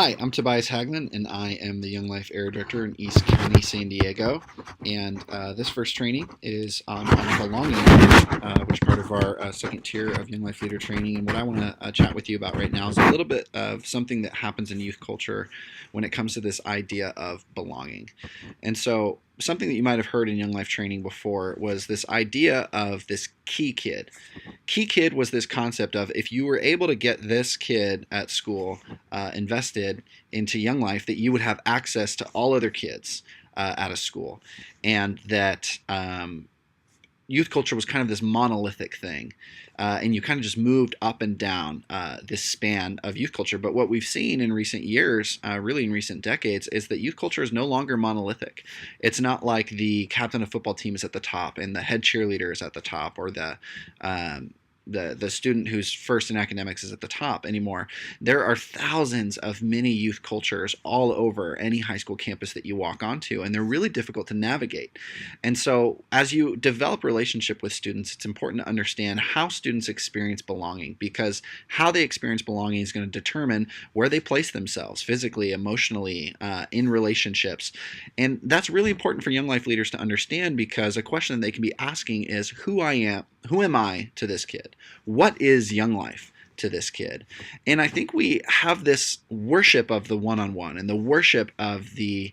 Hi, I'm Tobias Hagman, and I am the Young Life Area Director in East County, San Diego. And this first training is on belonging, which is part of our second tier of Young Life Leader training. And what I want to chat with you about right now is a little bit of something that happens in youth culture when it comes to this idea of belonging. And so, something that you might have heard in Young Life training before was this idea of this key kid. Key kid was this concept of if you were able to get this kid at school invested into Young Life, that you would have access to all other kids at a school, and that youth culture was kind of this monolithic thing, and you kind of just moved up and down this span of youth culture. But what we've seen in recent years, really in recent decades, is that youth culture is no longer monolithic. It's not like the captain of football team is at the top and the head cheerleader is at the top, or the student who's first in academics is at the top anymore. There are thousands of mini youth cultures all over any high school campus that you walk onto, and they're really difficult to navigate. And so as you develop a relationship with students, it's important to understand how students experience belonging, because how they experience belonging is going to determine where they place themselves physically, emotionally, in relationships. And that's really important for Young Life leaders to understand, because a question that they can be asking is, who am I to this kid? What is Young Life to this kid? And I think we have this worship of the one-on-one and the worship of the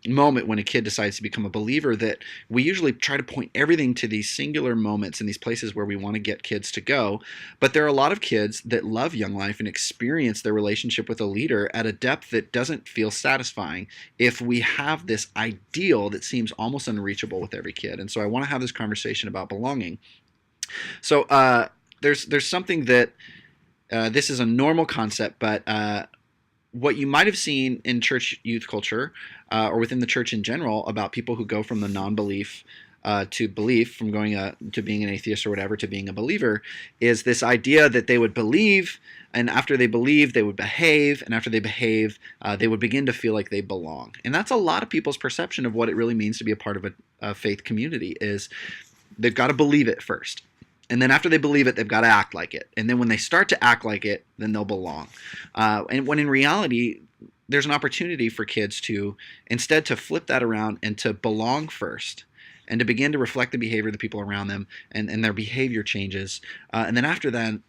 moment when a kid decides to become a believer, that we usually try to point everything to these singular moments and these places where we want to get kids to go. But there are a lot of kids that love Young Life and experience their relationship with a leader at a depth that doesn't feel satisfying if we have this ideal that seems almost unreachable with every kid. And so I want to have this conversation about belonging. So there's something that this is a normal concept, but what you might have seen in church youth culture or within the church in general about people who go from the non-belief to belief, from going to being an atheist or whatever to being a believer, is this idea that they would believe, and after they believe, they would behave, and after they behave, they would begin to feel like they belong. And that's a lot of people's perception of what it really means to be a part of a faith community. Is they've got to believe it first. And then after they believe it, they've got to act like it. And then when they start to act like it, then they'll belong. And when in reality, there's an opportunity for kids to instead to flip that around and to belong first, and to begin to reflect the behavior of the people around them, and their behavior changes. And then after then,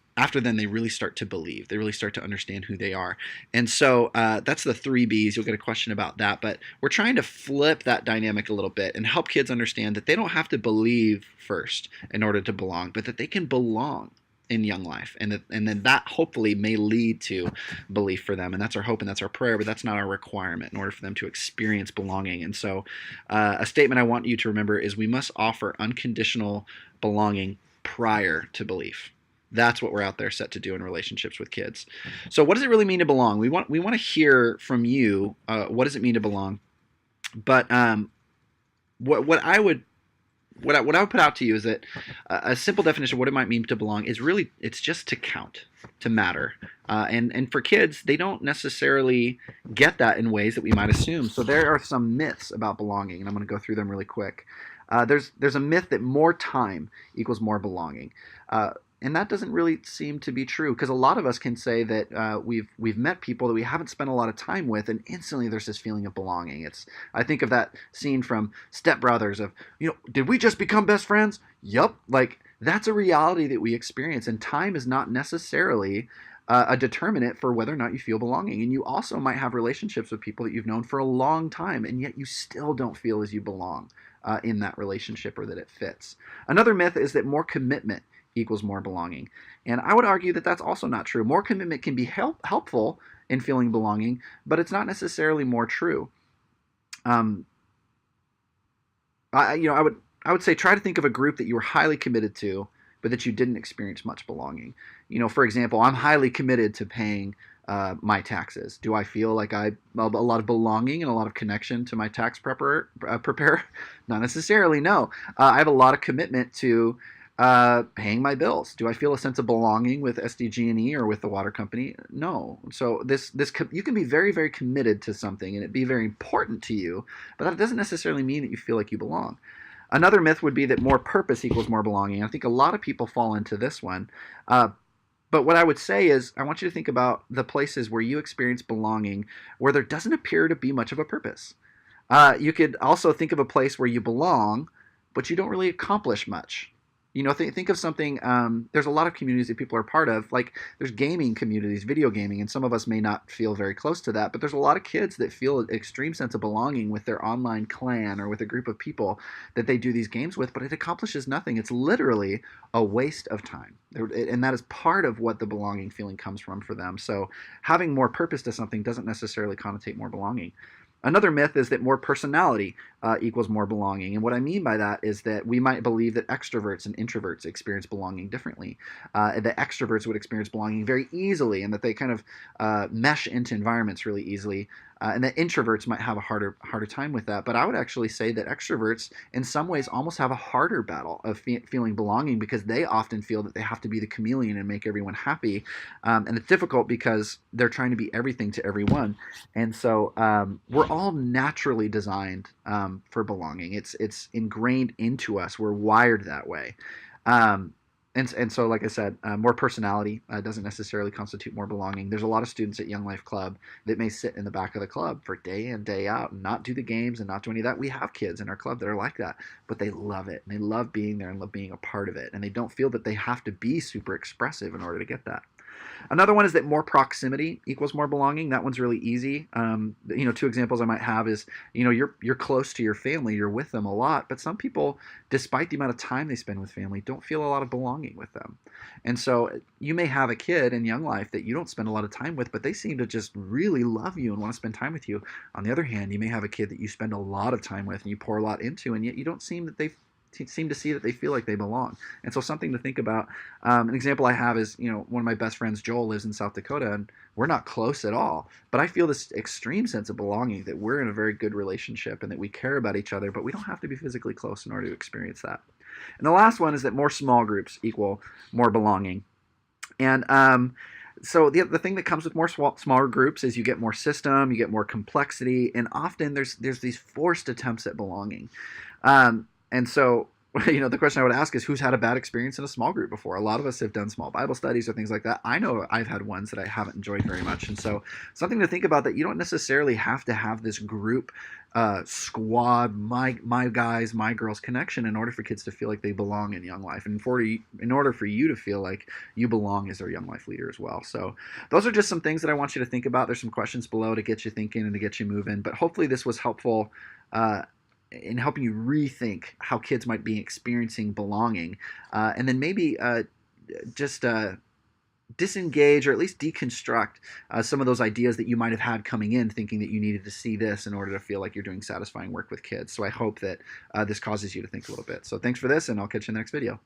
they really start to believe. They really start to understand who they are. And so that's the 3 Bs. You'll get a question about that. But we're trying to flip that dynamic a little bit and help kids understand that they don't have to believe first in order to belong, but that they can belong in Young Life. And then that hopefully may lead to belief for them. And that's our hope and that's our prayer, but that's not our requirement in order for them to experience belonging. And so a statement I want you to remember is we must offer unconditional belonging prior to belief. That's what we're out there set to do in relationships with kids. So what does it really mean to belong? We want to hear from you. What does it mean to belong? But what I would put out to you is that a simple definition of what it might mean to belong is really, it's just to count, to matter. And for kids, they don't necessarily get that in ways that we might assume. So there are some myths about belonging, and I'm going to go through them really quick. There's a myth that more time equals more belonging. And that doesn't really seem to be true, because a lot of us can say that we've met people that we haven't spent a lot of time with, and instantly there's this feeling of belonging. I think of that scene from Step Brothers of, did we just become best friends? Yup. Like, that's a reality that we experience, and time is not necessarily a determinant for whether or not you feel belonging. And you also might have relationships with people that you've known for a long time, and yet you still don't feel as you belong in that relationship, or that it fits. Another myth is that more commitment equals more belonging. And I would argue that that's also not true. More commitment can be helpful in feeling belonging, but it's not necessarily more true. I would say try to think of a group that you were highly committed to, but that you didn't experience much belonging. For example, I'm highly committed to paying my taxes. Do I feel like a lot of belonging and a lot of connection to my tax preparer? Not necessarily, no. I have a lot of commitment to paying my bills. Do I feel a sense of belonging with SDG&E or with the water company? No. So you can be very, very committed to something and it be very important to you, but that doesn't necessarily mean that you feel like you belong. Another myth would be that more purpose equals more belonging. I think a lot of people fall into this one. But what I would say is, I want you to think about the places where you experience belonging where there doesn't appear to be much of a purpose. You could also think of a place where you belong, but you don't really accomplish much. Think of something. There's a lot of communities that people are part of. Like there's gaming communities, video gaming, and some of us may not feel very close to that. But there's a lot of kids that feel an extreme sense of belonging with their online clan or with a group of people that they do these games with. But it accomplishes nothing. It's literally a waste of time, and that is part of what the belonging feeling comes from for them. So having more purpose to something doesn't necessarily connotate more belonging. Another myth is that more personality equals more belonging. And what I mean by that is that we might believe that extroverts and introverts experience belonging differently. That extroverts would experience belonging very easily and that they kind of mesh into environments really easily. And that introverts might have a harder time with that. But I would actually say that extroverts, in some ways, almost have a harder battle of feeling belonging because they often feel that they have to be the chameleon and make everyone happy. And it's difficult because they're trying to be everything to everyone. And so we're all naturally designed for belonging. It's ingrained into us. We're wired that way. Um, and so, like I said, more personality doesn't necessarily constitute more belonging. There's a lot of students at Young Life Club that may sit in the back of the club for day in, day out and not do the games and not do any of that. We have kids in our club that are like that, but they love it. And they love being there and love being a part of it. And they don't feel that they have to be super expressive in order to get that. Another one is that more proximity equals more belonging. That one's really easy. Two examples I might have is, you're close to your family, you're with them a lot, but some people, despite the amount of time they spend with family, don't feel a lot of belonging with them. And so you may have a kid in Young Life that you don't spend a lot of time with, but they seem to just really love you and want to spend time with you. On the other hand, you may have a kid that you spend a lot of time with and you pour a lot into, and yet you don't seem that they seem to see that they feel like they belong. And so something to think about. An example I have is, one of my best friends, Joel, lives in South Dakota, and we're not close at all. But I feel this extreme sense of belonging, that we're in a very good relationship and that we care about each other, but we don't have to be physically close in order to experience that. And the last one is that more small groups equal more belonging. And so the thing that comes with more smaller groups is you get more system, you get more complexity, and often there's these forced attempts at belonging. And so, the question I would ask is, who's had a bad experience in a small group before? A lot of us have done small Bible studies or things like that. I know I've had ones that I haven't enjoyed very much. And so something to think about, that you don't necessarily have to have this group, squad, my guys, my girls connection in order for kids to feel like they belong in Young Life. And in order for you to feel like you belong as their Young Life leader as well. So those are just some things that I want you to think about. There's some questions below to get you thinking and to get you moving. But hopefully this was helpful in helping you rethink how kids might be experiencing belonging, and then maybe just disengage or at least deconstruct some of those ideas that you might have had coming in, thinking that you needed to see this in order to feel like you're doing satisfying work with kids. So I hope that this causes you to think a little bit. So thanks for this, and I'll catch you in the next video.